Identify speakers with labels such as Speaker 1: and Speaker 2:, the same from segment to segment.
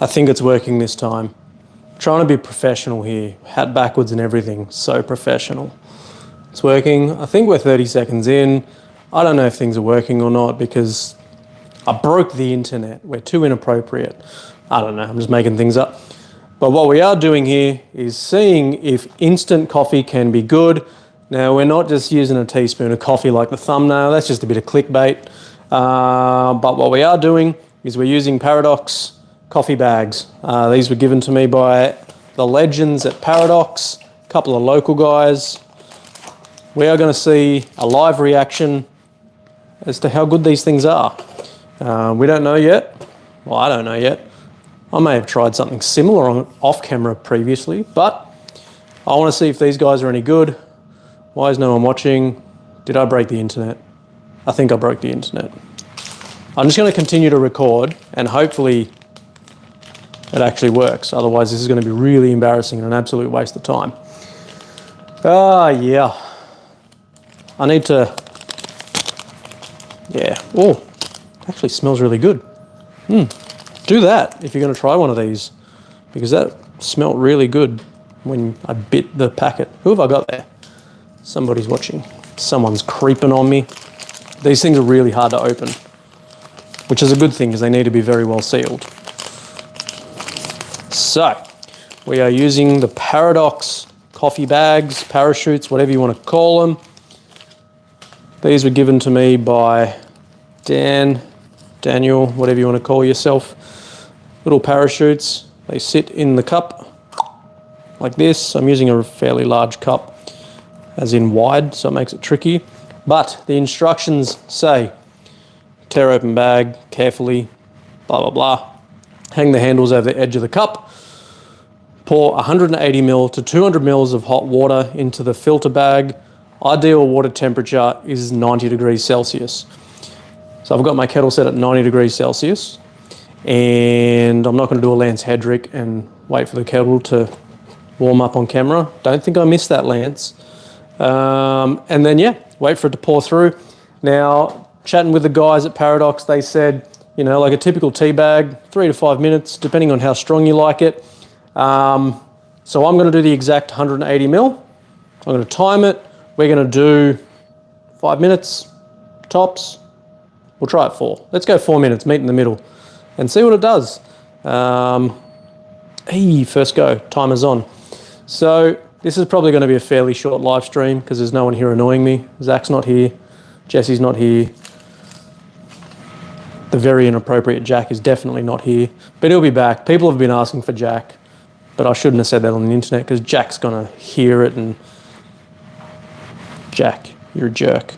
Speaker 1: I think it's working this time. Trying to be professional here. Hat backwards and everything. So professional. It's working. I think we're 30 seconds in. I don't know if things are working or not because I broke the internet. We're too inappropriate. I don't know. I'm just making things up. But what we are doing here is seeing if instant coffee can be good. Now, we're not just using a teaspoon of coffee like the thumbnail. That's just a bit of clickbait. But what we are doing is we're using Paradox coffee bags. These were given to me by the legends at Paradox, a couple of local guys. We are going to see a live reaction as to how good these things are. We don't know yet. Well, I don't know yet. I may have tried something similar off camera previously, but I want to see if these guys are any good. Why is no one watching? Did I break the internet? I think I broke the internet. I'm just going to continue to record and hopefully it actually works. Otherwise, this is going to be really embarrassing and an absolute waste of time. Yeah. I need to... Yeah. Oh, actually smells really good. Do that if you're going to try one of these, because that smelled really good when I bit the packet. Who have I got there? Somebody's watching. Someone's creeping on me. These things are really hard to open, which is a good thing because they need to be very well sealed. So, we are using the Paradox coffee bags, parachutes, whatever you want to call them. These were given to me by Daniel, whatever you want to call yourself. Little parachutes. They sit in the cup like this. I'm using a fairly large cup, as in wide, so it makes it tricky. But the instructions say, tear open bag carefully, blah, blah, blah. Hang the handles over the edge of the cup. Pour 180 ml to 200 ml of hot water into the filter bag. Ideal water temperature is 90 degrees Celsius. So I've got my kettle set at 90 degrees Celsius, and I'm not going to do a Lance Hedrick and wait for the kettle to warm up on camera. Don't think I missed that, Lance. And then, yeah, wait for it to pour through. Now, chatting with the guys at Paradox, they said, you know, like a typical tea bag, 3 to 5 minutes, depending on how strong you like it. So I'm going to do the exact 180 ml. I'm going to time it. We're going to do 5 minutes, tops. We'll try it 4. Let's go 4 minutes, meet in the middle, and see what it does. First go, timer's on. So this is probably going to be a fairly short live stream because there's no one here annoying me. Zach's not here. Jesse's not here. The very inappropriate Jack is definitely not here, but he'll be back. People have been asking for Jack, but I shouldn't have said that on the internet because Jack's going to hear it and... Jack, you're a jerk.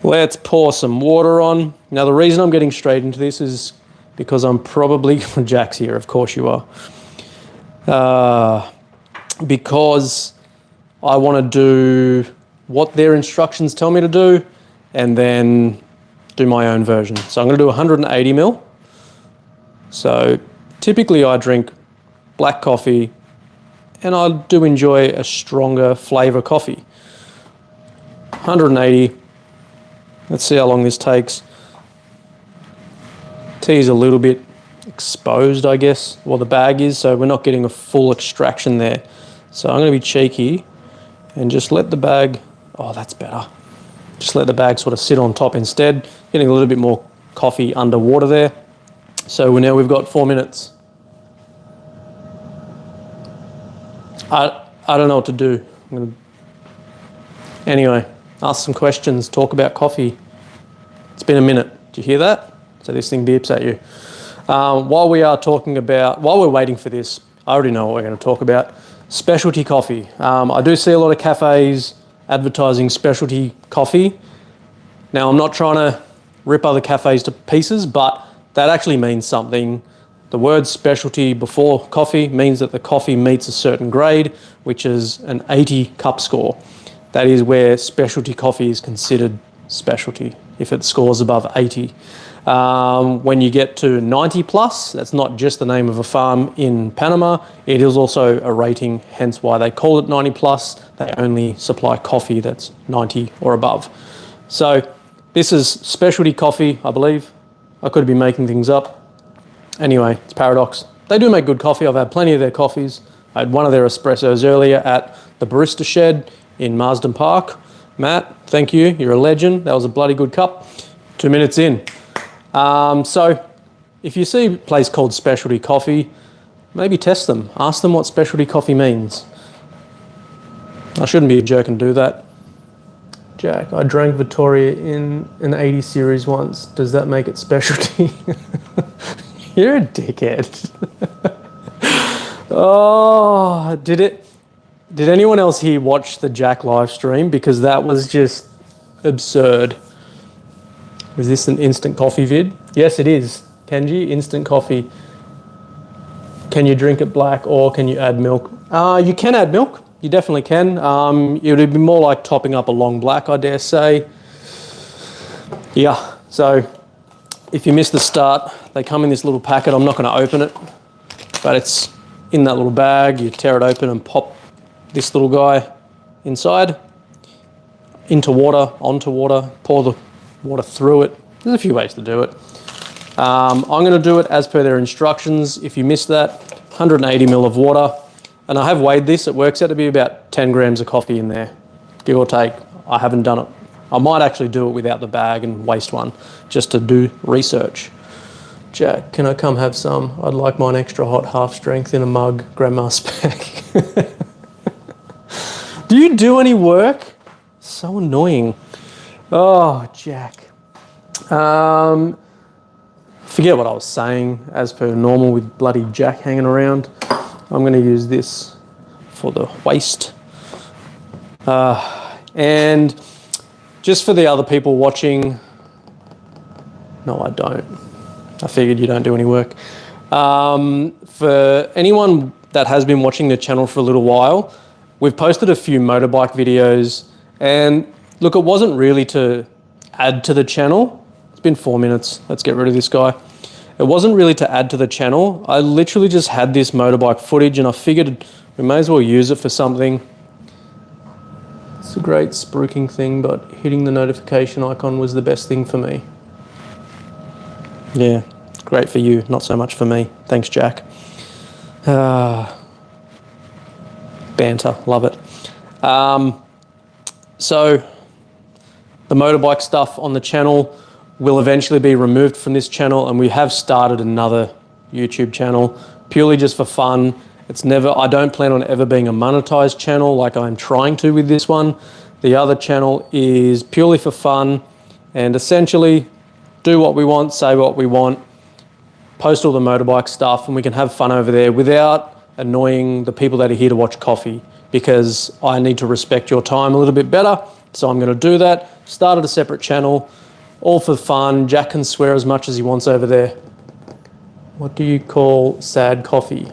Speaker 1: Let's pour some water on. Now, the reason I'm getting straight into this is because I'm probably... Jack's here, of course you are. Because I want to do what their instructions tell me to do and then do my own version. So I'm going to do 180 ml. So typically I drink black coffee and I do enjoy a stronger flavour coffee. 180. Let's see how long this takes. Tea is a little bit exposed, I guess, well, the bag is, so we're not getting a full extraction there. So I'm going to be cheeky and just let the bag, oh, that's better. Just let the bag sort of sit on top instead, getting a little bit more coffee underwater there. So now we've got 4 minutes. I don't know what to do. Anyway, ask some questions, talk about coffee. It's been a minute. Do you hear that? So this thing beeps at you. While we're waiting for this, I already know what we're going to talk about. Specialty coffee. I do see a lot of cafes advertising specialty coffee. Now, I'm not trying to rip other cafes to pieces, but that actually means something. The word specialty before coffee means that the coffee meets a certain grade, which is an 80 cup score. That is where specialty coffee is considered specialty, if it scores above 80. When you get to 90 plus, that's not just the name of a farm in Panama, it is also a rating, hence why they call it 90 plus. They only supply coffee that's 90 or above. So this is specialty coffee, I believe. I could be making things up. Anyway, it's Paradox. They do make good coffee. I've had plenty of their coffees. I had one of their espressos earlier at the Barista Shed in Marsden Park. Matt, thank you. You're a legend. That was a bloody good cup. 2 minutes in. So if you see a place called Specialty Coffee, maybe test them. Ask them what specialty coffee means. I shouldn't be a jerk and do that. Jack, I drank Victoria in an 80 series once. Does that make it specialty? You're a dickhead. Oh, did anyone else here watch the Jack live stream? Because that was just absurd. Is this an instant coffee vid? Yes, it is. Kenji, instant coffee. Can you drink it black or can you add milk? You can add milk. You definitely can. It would be more like topping up a long black, I dare say. Yeah, so if you missed the start, they come in this little packet. I'm not going to open it, but it's in that little bag. You tear it open and pop this little guy inside, into water, onto water, pour the water through it. There's a few ways to do it. I'm going to do it as per their instructions. If you missed that, 180 ml of water. And I have weighed this. It works out to be about 10 grams of coffee in there, give or take. I haven't done it. I might actually do it without the bag and waste one just to do research. Jack, can I come have some? I'd like mine extra hot, half strength in a mug, grandma spec. Do you do any work? So annoying. Oh, Jack. Forget what I was saying, as per normal with bloody Jack hanging around. I'm going to use this for the waste. And just for the other people watching, no, I don't. I figured you don't do any work. For anyone that has been watching the channel for a little while, we've posted a few motorbike videos, and look, it wasn't really to add to the channel. It's been 4 minutes. Let's get rid of this guy. It wasn't really to add to the channel. I literally just had this motorbike footage and I figured we may as well use it for something. It's a great spruiking thing, but hitting the notification icon was the best thing for me. Yeah, great for you, not so much for me. Thanks, Jack. Banter, love it. So the motorbike stuff on the channel will eventually be removed from this channel, and we have started another YouTube channel purely just for fun. I don't plan on ever being a monetized channel like I'm trying to with this one. The other channel is purely for fun and essentially do what we want, say what we want, post all the motorbike stuff, and we can have fun over there without annoying the people that are here to watch coffee, because I need to respect your time a little bit better. So I'm going to do that. Started a separate channel, all for fun. Jack can swear as much as he wants over there. What do you call sad coffee?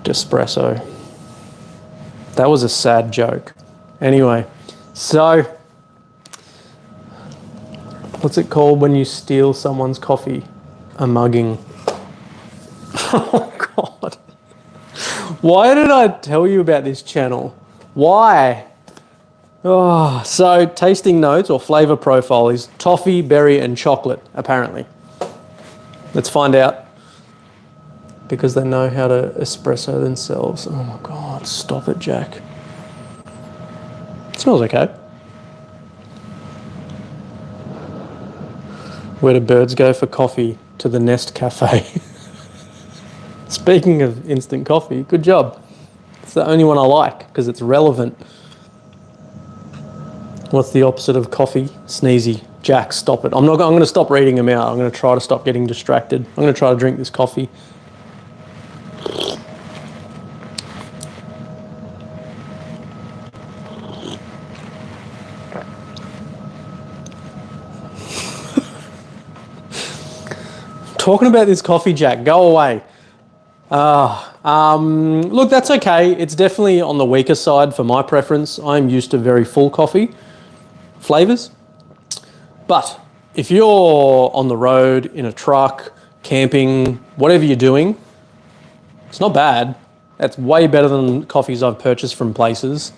Speaker 1: Espresso. That was a sad joke. Anyway, so what's it called when you steal someone's coffee? A mugging. Oh God. Why did I tell you about this channel? Why? Oh, so tasting notes or flavor profile is toffee, berry, and chocolate, apparently. Let's find out. Because they know how to espresso themselves. Oh my God, stop it, Jack. It smells okay. Where do birds go for coffee? To the Nest Cafe. Speaking of instant coffee, good job. It's the only one I like because it's relevant. What's the opposite of coffee? Sneezy. Jack, stop it. I'm going to stop reading them out. I'm going to try to stop getting distracted. I'm going to try to drink this coffee. Talking about this coffee, Jack, go away. Look, that's okay. It's definitely on the weaker side for my preference. I'm used to very full coffee flavors. But if you're on the road, in a truck, camping, whatever you're doing, it's not bad. That's way better than coffees I've purchased from places.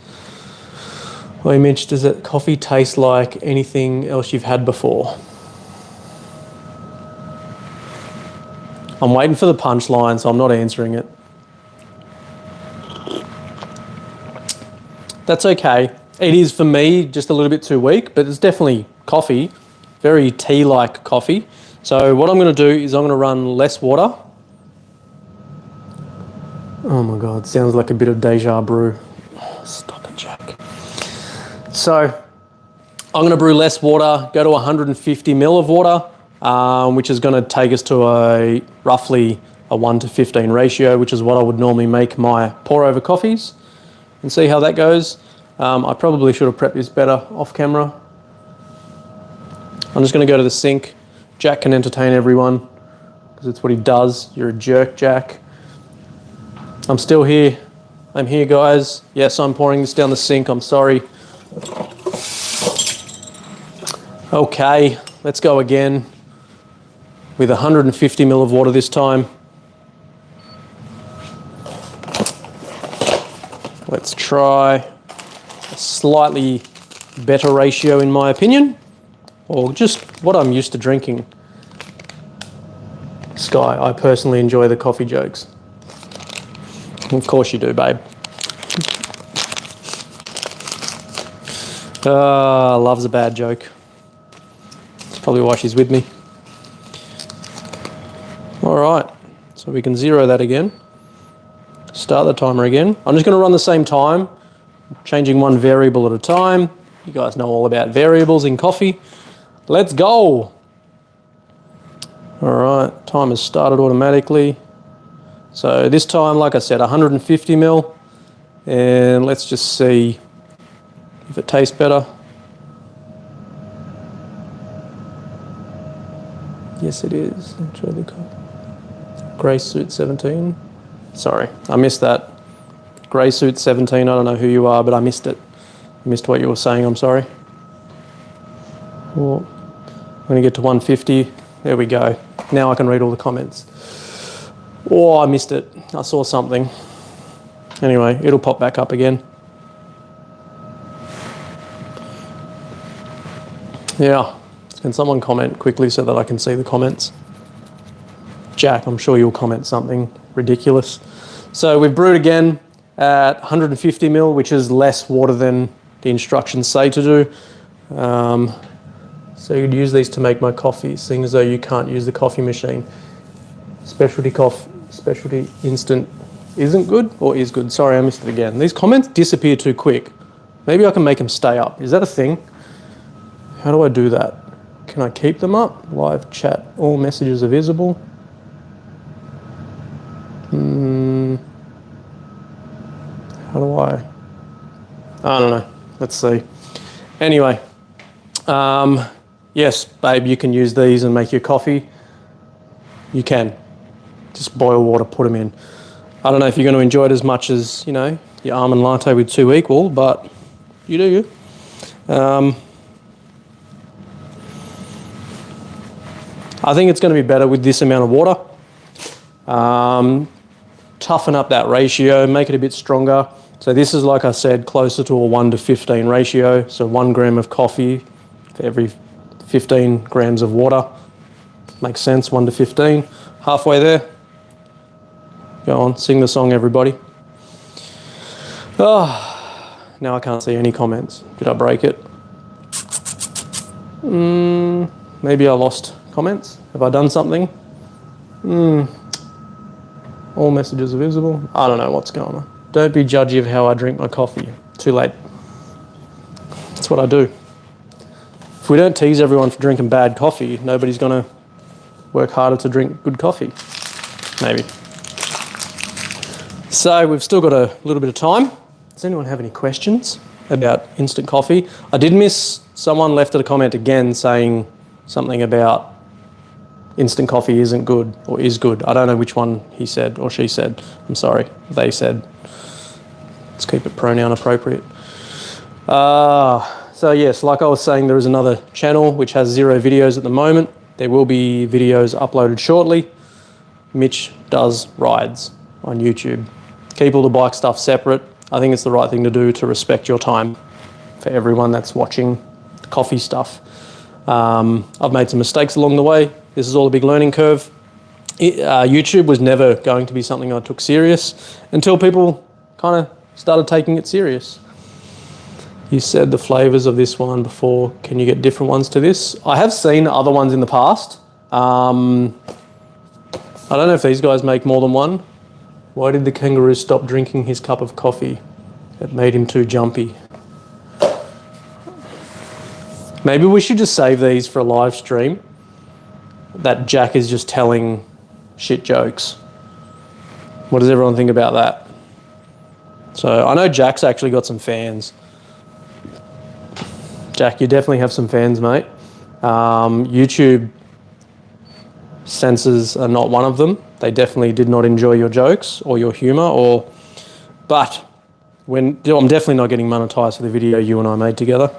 Speaker 1: Well, Mitch, does that coffee taste like anything else you've had before? I'm waiting for the punchline, so I'm not answering it. That's okay. It is, for me, just a little bit too weak, but it's definitely coffee, very tea-like coffee. So what I'm going to do is I'm going to run less water. Oh my God, sounds like a bit of deja brew. Stop it, Jack. So I'm going to brew less water, go to 150 ml of water, which is going to take us to roughly a 1:15 ratio, which is what I would normally make my pour over coffees, and see how that goes. I probably should have prepped this better off camera. I'm just going to go to the sink. Jack can entertain everyone because it's what he does. You're a jerk, Jack. I'm still here. I'm here, guys. Yes, I'm pouring this down the sink. I'm sorry. Okay, let's go again with 150 ml of water this time. Let's try a slightly better ratio in my opinion, or just what I'm used to drinking. Sky, I personally enjoy the coffee jokes. Of course you do, babe. Loves a bad joke. That's probably why she's with me. All right, so we can zero that again. Start the timer again. I'm just going to run the same time, changing one variable at a time. You guys know all about variables in coffee. Let's go. All right, timer's started automatically. So this time, like I said, 150 ml, and let's just see if it tastes better. Yes, it is. Enjoy the Grey Suit 17. Sorry, I missed that. Grey Suit 17, I don't know who you are, but I missed it. I missed what you were saying, I'm sorry. Well, I'm going to get to 150. There we go. Now I can read all the comments. Oh, I missed it. I saw something. Anyway, it'll pop back up again. Yeah. Can someone comment quickly so that I can see the comments? Jack, I'm sure you'll comment something ridiculous. So we've brewed again at 150 ml, which is less water than the instructions say to do. So you'd use these to make my coffee, seeing as though you can't use the coffee machine. Specialty instant isn't good or is good? Sorry, I missed it again. These comments disappear too quick. Maybe I can make them stay up. Is that a thing? How do I do that? Can I keep them up? Live chat, all messages are visible. How do I don't know. Let's see. Anyway, yes, babe, you can use these and make your coffee. You can. Just boil water, put them in. I don't know if you're going to enjoy it as much as, you know, your almond latte with 2 equal, but you do you. I think it's going to be better with this amount of water. Toughen up that ratio, make it a bit stronger. So this is, like I said, closer to a 1:15 ratio. So 1 gram of coffee for every 15 grams of water. Makes sense, 1:15. Halfway there. Go on, sing the song, everybody. Oh, now I can't see any comments. Did I break it? Maybe I lost comments. Have I done something? All messages are visible. I don't know what's going on. Don't be judgy of how I drink my coffee. Too late. That's what I do. If we don't tease everyone for drinking bad coffee, nobody's going to work harder to drink good coffee. Maybe. So we've still got a little bit of time. Does anyone have any questions about instant coffee? I did miss, someone left a comment again saying something about instant coffee isn't good or is good. I don't know which one he said or she said. I'm sorry. They said. Let's keep it pronoun appropriate. So yes, like I was saying, there is another channel which has 0 videos at the moment. There will be videos uploaded shortly. Mitch does rides on YouTube. Keep all the bike stuff separate. I think it's the right thing to do to respect your time for everyone that's watching the coffee stuff. I've made some mistakes along the way. This is all a big learning curve. YouTube was never going to be something I took serious until people kind of started taking it serious. You said the flavours of this one before. Can you get different ones to this? I have seen other ones in the past. I don't know if these guys make more than one. Why did the kangaroo stop drinking his cup of coffee? It made him too jumpy. Maybe we should just save these for a live stream. That Jack is just telling shit jokes. What does everyone think about that? So I know Jack's actually got some fans. Jack, you definitely have some fans, mate. YouTube censors are not one of them. They definitely did not enjoy your jokes or your humour, but I'm definitely not getting monetized for the video you and I made together.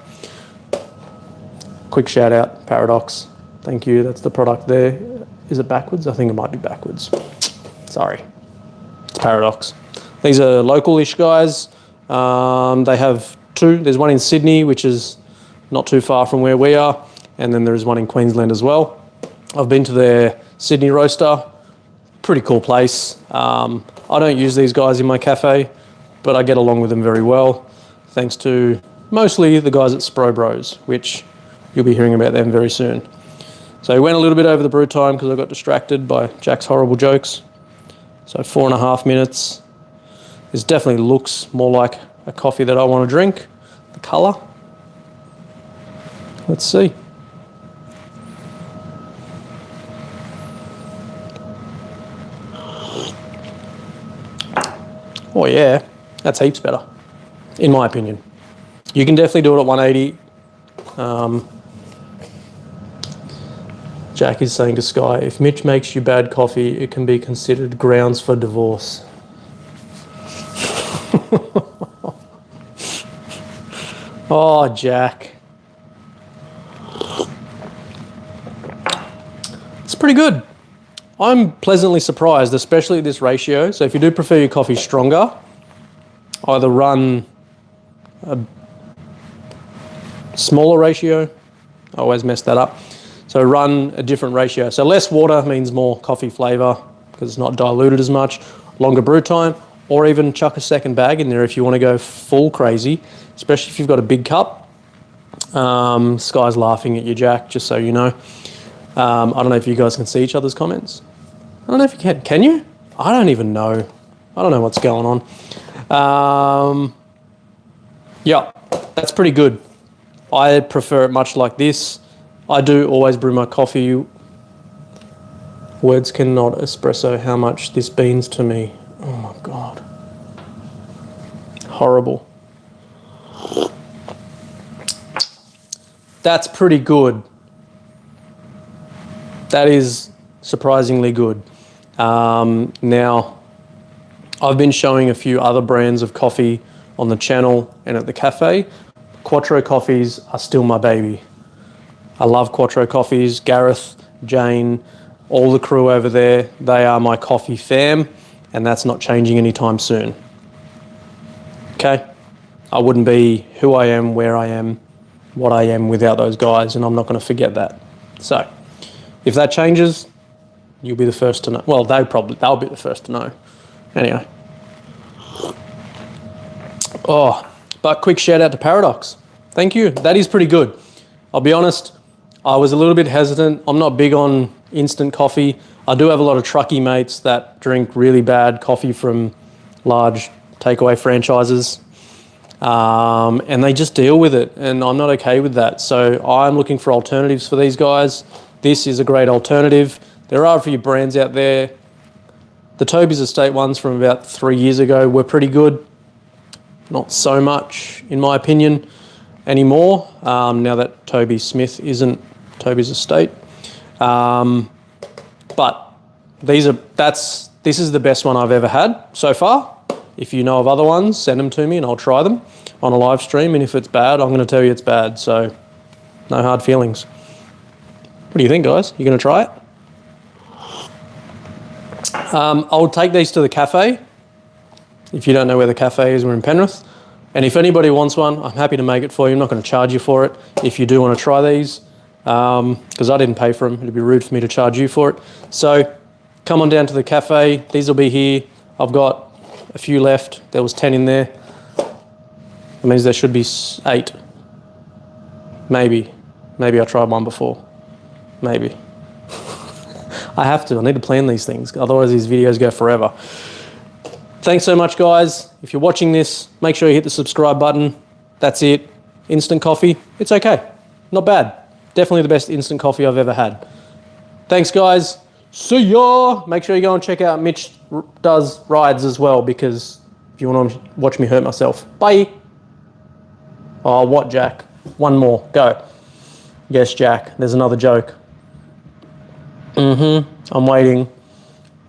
Speaker 1: Quick shout out, Paradox. Thank you. That's the product there. Is it backwards? I think it might be backwards. Sorry. It's Paradox. These are local-ish guys. They have two. There's one in Sydney, which is not too far from where we are, and then there is one in Queensland as well. I've been to their Sydney roaster. Pretty cool place. I don't use these guys in my cafe, but I get along with them very well, thanks to mostly the guys at Spro Bros, which you'll be hearing about them very soon. So we went a little bit over the brew time because I got distracted by Jack's horrible jokes. So 4.5 minutes. This definitely looks more like a coffee that I want to drink. The colour. Let's see. Oh yeah, that's heaps better, in my opinion. You can definitely do it at 180. Jack is saying to Sky, if Mitch makes you bad coffee, it can be considered grounds for divorce. Oh, Jack. It's pretty good. I'm pleasantly surprised, especially at this ratio. So if you do prefer your coffee stronger, either run a smaller ratio. I always mess that up. So run a different ratio. So less water means more coffee flavour because it's not diluted as much. Longer brew time, or even chuck a second bag in there if you want to go full crazy, especially if you've got a big cup. Sky's laughing at you, Jack, just so you know. I don't know if you guys can see each other's comments. I don't know if you can. Can you? I don't even know. I don't know what's going on. Yeah, that's pretty good. I prefer it much like this. I do always brew my coffee. Words cannot espresso how much this means to me. Oh my God. Horrible. That's pretty good. That is surprisingly good. Now, I've been showing a few other brands of coffee on the channel and at the cafe. Quattro coffees are still my baby. I love Quattro coffees. Gareth, Jane, all the crew over there, they are my coffee fam, and that's not changing anytime soon. Okay? I wouldn't be who I am, where I am, what I am without those guys, and I'm not going to forget that. So, if that changes, you'll be the first to know. Well, they'll be the first to know. Anyway. Oh, but quick shout out to Paradox. Thank you. That is pretty good. I'll be honest, I was a little bit hesitant. I'm not big on instant coffee. I do have a lot of trucky mates that drink really bad coffee from large takeaway franchises. And they just deal with it, and I'm not okay with that. So I'm looking for alternatives for these guys. This is a great alternative. There are a few brands out there. The Toby's Estate ones from about 3 years ago were pretty good. Not so much, in my opinion, anymore, now that Toby Smith isn't Toby's Estate. But this is the best one I've ever had so far. If you know of other ones, send them to me and I'll try them on a live stream. And if it's bad, I'm going to tell you it's bad. So no hard feelings. What do you think, guys? You going to try it? I'll take these to the cafe. If you don't know where the cafe is, we're in Penrith. And if anybody wants one, I'm happy to make it for you. I'm not going to charge you for it if you do want to try these, because I didn't pay for them. It'd be rude for me to charge you for it. So come on down to the cafe. These will be here. I've got a few left. There was 10 in there. That means there should be 8. Maybe I tried one before. Maybe. I have to. I need to plan these things. Otherwise, these videos go forever. Thanks so much, guys. If you're watching this, make sure you hit the subscribe button. That's it. Instant coffee. It's okay. Not bad. Definitely the best instant coffee I've ever had. Thanks, guys. See ya. Make sure you go and check out Mitch Does Rides as well, because if you want to watch me hurt myself. Bye. Oh, what, Jack? One more. Go. Yes, Jack. There's another joke. I'm waiting.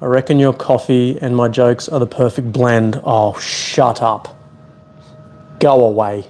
Speaker 1: I reckon your coffee and my jokes are the perfect blend. Oh, shut up. Go away.